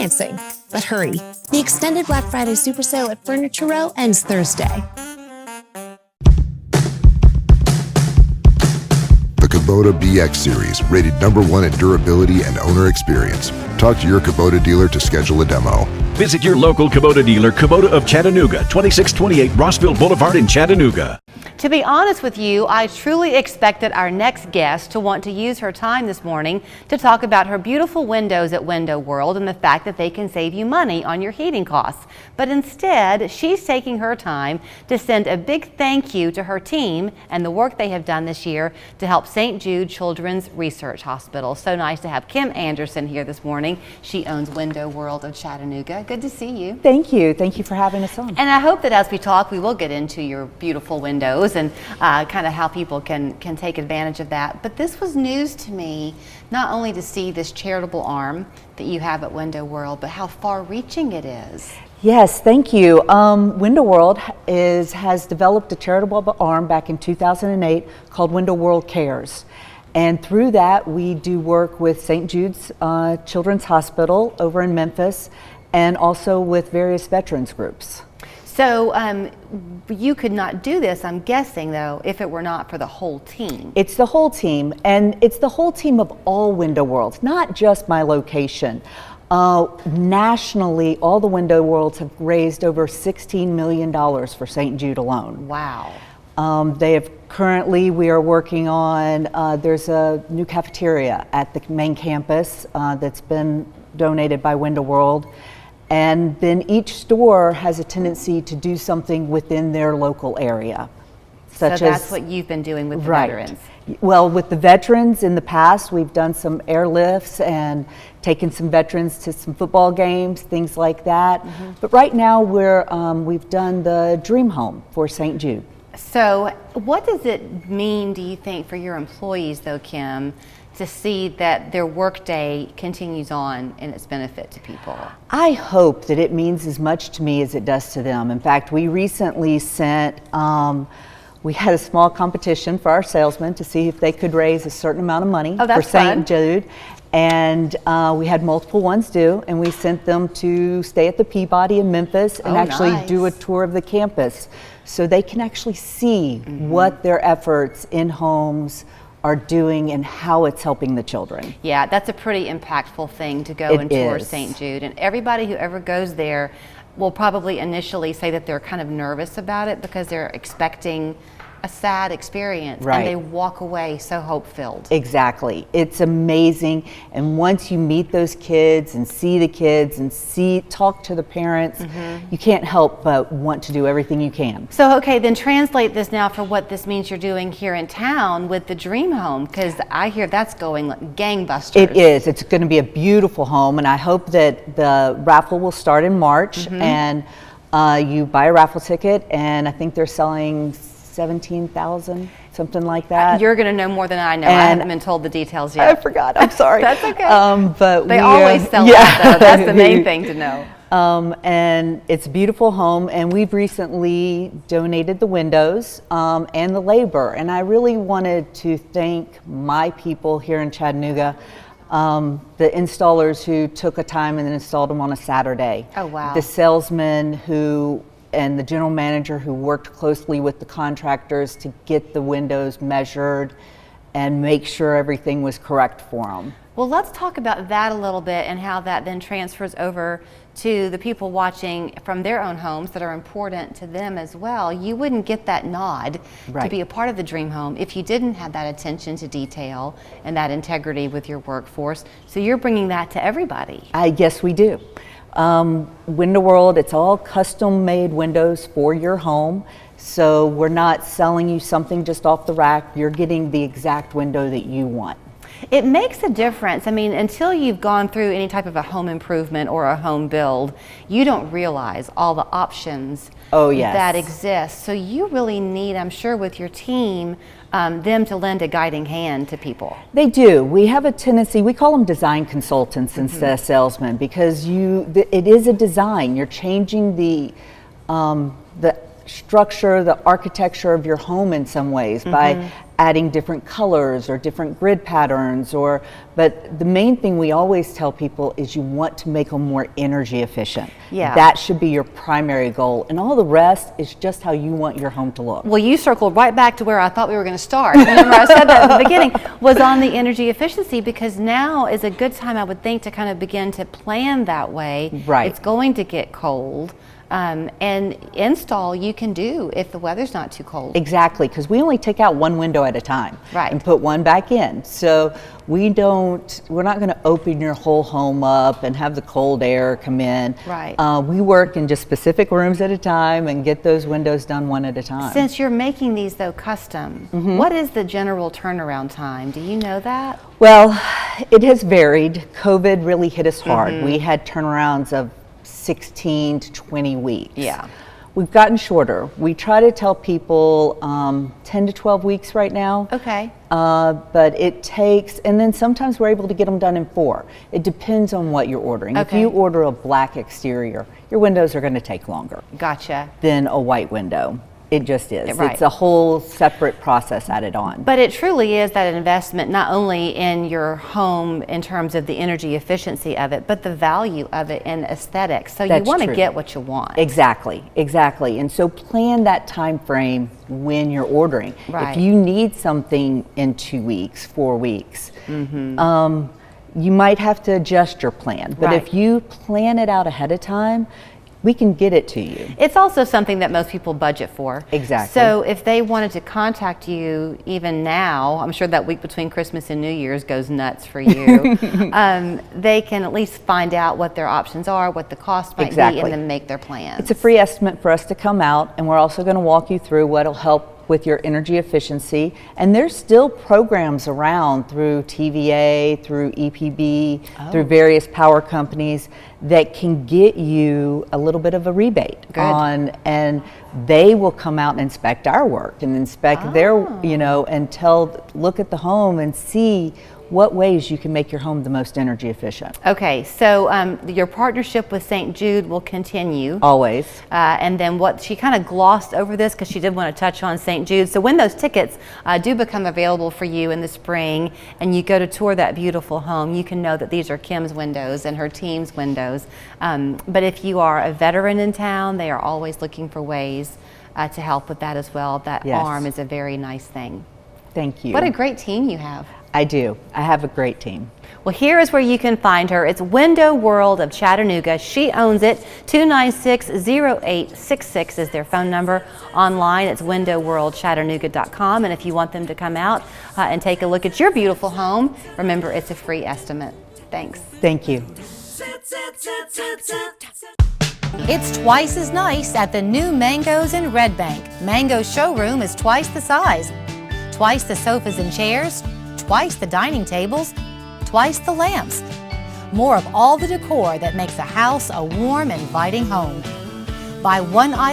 financing. But hurry, the extended Black Friday super sale at Furniture Row ends Thursday. The Kubota BX Series, rated #1 in durability and owner experience. Talk to your Kubota dealer to schedule a demo. Visit your local Kubota dealer, Kubota of Chattanooga, 2628 Rossville Boulevard in Chattanooga. To be honest with you, I truly expected our next guest to want to use her time this morning to talk about her beautiful windows at Window World and the fact that they can save you money on your heating costs. But instead, she's taking her time to send a big thank you to her team and the work they have done this year to help St. Jude Children's Research Hospital. So nice to have Kim Anderson here this morning. She owns Window World of Chattanooga. Good to see you. Thank you. Thank you for having us on. And I hope that as we talk, we will get into your beautiful windows and kind of how people can take advantage of that. But this was news to me, not only to see this charitable arm that you have at Window World, but how far-reaching it is. Yes, thank you. Window World has developed a charitable arm back in 2008 called Window World Cares. And through that, we do work with St. Jude's Children's Hospital over in Memphis, and also with various veterans groups. So you could not do this, I'm guessing, though, if it were not for the whole team. It's the whole team, and it's the whole team of all Window Worlds, not just my location. Nationally, all the Window Worlds have raised over $16 million for St. Jude alone. Wow. We are working on, there's a new cafeteria at the main campus that's been donated by Window World. And then each store has a tendency to do something within their local area. So that's what you've been doing with the veterans. Well, with the veterans in the past, we've done some airlifts and taken some veterans to some football games, things like that. Mm-hmm. But right now we've done the Dream Home for St. Jude. So what does it mean, do you think, for your employees, though, Kim, to see that their workday continues on in its benefit to people? I hope that it means as much to me as it does to them. In fact, we recently we had a small competition for our salesmen to see if they could raise a certain amount of money for St. Jude. And we had multiple ones due, and we sent them to stay at the Peabody in Memphis and do a tour of the campus so they can actually see what their efforts in homes are doing and how it's helping the children. Yeah, that's a pretty impactful thing to go and tour St. Jude. And everybody who ever goes there will probably initially say that they're kind of nervous about it because they're expecting a sad experience, and they walk away so hope-filled. Exactly. It's amazing. And once you meet those kids and see the kids and talk to the parents, you can't help but want to do everything you can. So, okay, then translate this now for what this means you're doing here in town with the Dream Home, because I hear that's going like gangbusters. It is. It's going to be a beautiful home, and I hope that the raffle will start in March, and you buy a raffle ticket, and I think they're selling 17,000, something like that. You're going to know more than I know. I haven't been told the details yet. I forgot. I'm sorry. That's okay. But they always sell out, though. That's the main thing to know. And it's a beautiful home, and we've recently donated the windows and the labor. And I really wanted to thank my people here in Chattanooga, the installers who took a time and installed them on a Saturday. Oh, wow. The salesmen and the general manager who worked closely with the contractors to get the windows measured and make sure everything was correct for them. Well, let's talk about that a little bit and how that then transfers over to the people watching from their own homes that are important to them as well. You wouldn't get that nod to be a part of the Dream Home if you didn't have that attention to detail and that integrity with your workforce. So you're bringing that to everybody. I guess we do. Window World, it's all custom made windows for your home. So we're not selling you something just off the rack. You're getting the exact window that you want. It makes a difference. I mean, until you've gone through any type of a home improvement or a home build, you don't realize all the options that exist. So you really need, I'm sure with your team, them to lend a guiding hand to people. They do. We have a tendency, we call them design consultants instead of salesmen, because it is a design. You're changing the structure, the architecture of your home in some ways by adding different colors or different grid patterns, but the main thing we always tell people is you want to make them more energy efficient. Yeah. That should be your primary goal, and all the rest is just how you want your home to look. Well, you circled right back to where I thought we were going to start. Remember, I said that at the beginning, was on the energy efficiency, because now is a good time, I would think, to kind of begin to plan that way. Right. It's going to get cold. And install you can do if the weather's not too cold. Exactly, because we only take out one window at a time, right, and put one back in. So we're not going to open your whole home up and have the cold air come in. Right. We work in just specific rooms at a time and get those windows done one at a time. Since you're making these though custom, what is the general turnaround time? Do you know that? Well, it has varied. COVID really hit us hard. We had turnarounds of 16 to 20 weeks. Yeah. We've gotten shorter. We try to tell people 10 to 12 weeks right now. Okay. But it takes, and then sometimes we're able to get them done in 4. It depends on what you're ordering. Okay. If you order a black exterior, your windows are going to take longer. Gotcha. Than a white window. It just is. Right. It's a whole separate process added on. But it truly is that investment, not only in your home in terms of the energy efficiency of it, but the value of it in aesthetics. So you want to get what you want. Exactly, exactly. And so plan that time frame when you're ordering. Right. If you need something in 2 weeks, 4 weeks, you might have to adjust your plan. But if you plan it out ahead of time, we can get it to you. It's also something that most people budget for. Exactly. So if they wanted to contact you even now, I'm sure that week between Christmas and New Year's goes nuts for you. They can at least find out what their options are, what the cost might be, and then make their plans. It's a free estimate for us to come out, and we're also going to walk you through what'll help with your energy efficiency. And there's still programs around through TVA, through EPB, through various power companies that can get you a little bit of a rebate on, and they will come out and inspect our work and inspect their, and look at the home and see what ways you can make your home the most energy efficient. Okay, so your partnership with St. Jude will continue. Always. And then what she kind of glossed over this because she did want to touch on St. Jude. So when those tickets do become available for you in the spring and you go to tour that beautiful home, you can know that these are Kim's windows and her team's windows. But if you are a veteran in town, they are always looking for ways to help with that as well. That arm is a very nice thing. Thank you. What a great team you have. I do. I have a great team. Well, here is where you can find her. It's Window World of Chattanooga. She owns it. 296-0866 is their phone number. Online, it's windowworldchattanooga.com. And if you want them to come out and take a look at your beautiful home, remember, it's a free estimate. Thanks. Thank you. It's twice as nice at the new Mango's in Red Bank. Mango's showroom is twice the size. Twice the sofas and chairs. Twice the dining tables, twice the lamps. More of all the decor that makes a house a warm, inviting home. Buy one item